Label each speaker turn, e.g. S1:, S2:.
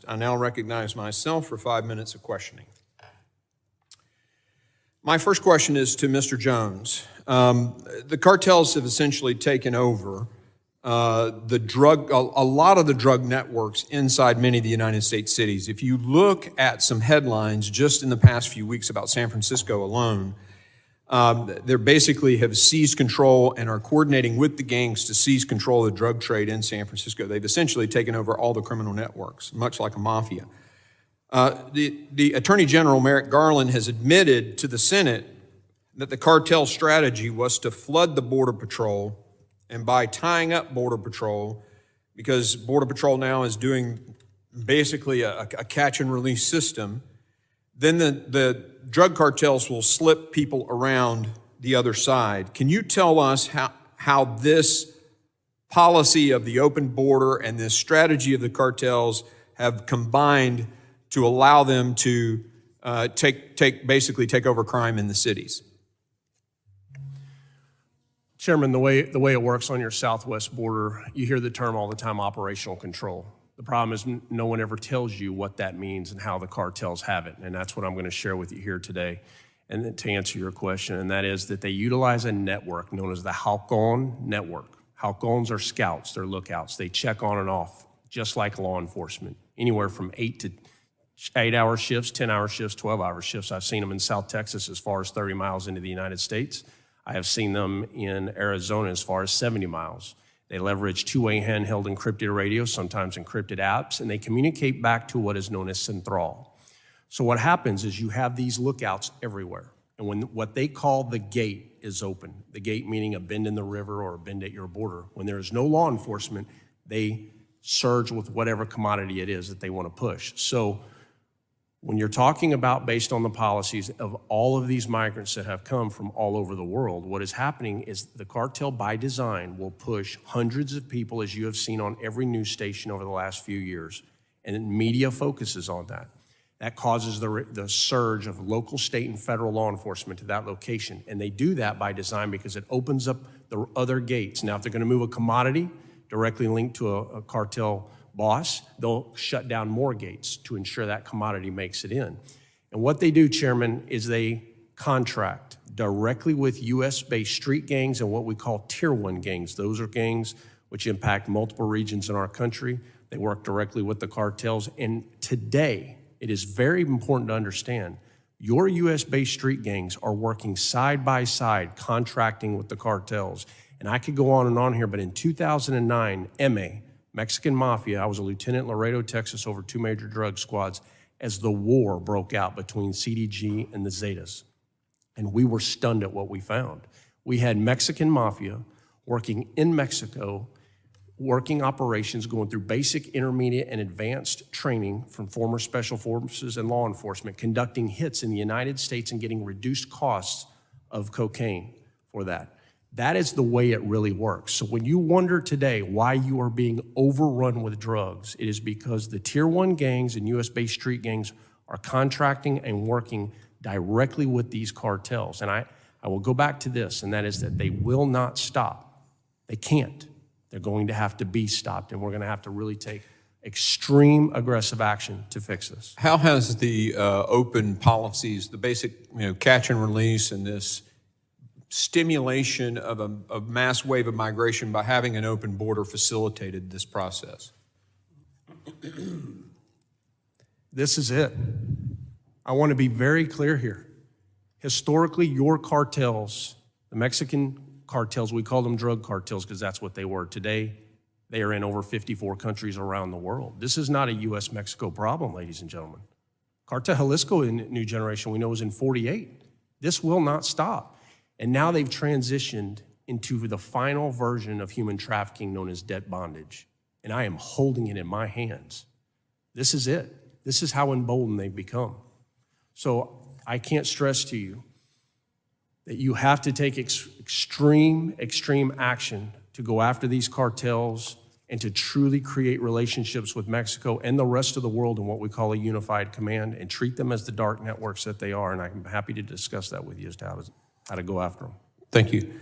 S1: I now recognize myself for 5 minutes of questioning. My first question is to Mr. Jones. The cartels have essentially taken over a lot of the drug networks inside many of the United States cities. If you look at some headlines just in the past few weeks about San Francisco alone, they basically have seized control and are coordinating with the gangs to seize control of the drug trade in San Francisco. They've essentially taken over all the criminal networks, much like a mafia. The Attorney General, Merrick Garland, has admitted to the Senate that the cartel strategy was to flood the Border Patrol, and by tying up Border Patrol, because Border Patrol now is doing basically a catch and release system, then the drug cartels will slip people around the other side. Can you tell us how this policy of the open border and this strategy of the cartels have combined to allow them to basically take over crime in the cities?
S2: Chairman, the way it works on your southwest border, you hear the term all the time, operational control. The problem is no one ever tells you what that means and how the cartels have it, and that's what I'm going to share with you here today. And then to answer your question, and that is that they utilize a network known as the Halcon network. Halcons are scouts, they're lookouts. They check on and off, just like law enforcement, anywhere from 8-hour shifts, 10-hour shifts, 12-hour shifts. I've seen them in South Texas as far as 30 miles into the United States. I have seen them in Arizona as far as 70 miles. They leverage two-way handheld encrypted radios, sometimes encrypted apps, and they communicate back to what is known as Central. So what happens is you have these lookouts everywhere. And when what they call the gate is open, the gate meaning a bend in the river or a bend at your border, when there is no law enforcement, they surge with whatever commodity it is that they want to push. So when you're talking about based on the policies of all of these migrants that have come from all over the world, what is happening is the cartel by design will push hundreds of people, as you have seen on every news station over the last few years, and media focuses on that. That causes the surge of local, state, and federal law enforcement to that location. And they do that by design because it opens up the other gates. Now, if they're gonna move a commodity directly linked to a cartel boss, they'll shut down more gates to ensure that commodity makes it in. And what they do, Chairman, is they contract directly with US-based street gangs and what we call Tier 1 gangs. Those are gangs which impact multiple regions in our country. They work directly with the cartels. And today, it is very important to understand, your US-based street gangs are working side by side, contracting with the cartels. And I could go on and on here, but in 2009, MA, Mexican Mafia, I was a lieutenant in Laredo, Texas, over 2 major drug squads as the war broke out between CDG and the Zetas. And we were stunned at what we found. We had Mexican Mafia working in Mexico, working operations, going through basic, intermediate, and advanced training from former special forces and law enforcement, conducting hits in the United States and getting reduced costs of cocaine for that. That is the way it really works. So when you wonder today why you are being overrun with drugs, it is because the Tier 1 gangs and US-based street gangs are contracting and working directly with these cartels. And I will go back to this, and that is that they will not stop. They can't. They're going to have to be stopped, and we're going to have to really take extreme aggressive action to fix this.
S1: How has the open policies, the basic catch and release, and this stimulation of a mass wave of migration by having an open border facilitated this process?
S2: This is it. I want to be very clear here. Historically, your cartels, the Mexican cartels, we call them drug cartels because that's what they were. Today, they are in over 54 countries around the world. This is not a US-Mexico problem, ladies and gentlemen. Cartel Jalisco in New Generation, we know, is in 48. This will not stop. And now they've transitioned into the final version of human trafficking known as debt bondage. And I am holding it in my hands. This is it. This is how emboldened they've become. So I can't stress to you that you have to take extreme action to go after these cartels and to truly create relationships with Mexico and the rest of the world in what we call a unified command and treat them as the dark networks that they are. And I'm happy to discuss that with you as to how to go after them.
S1: Thank you.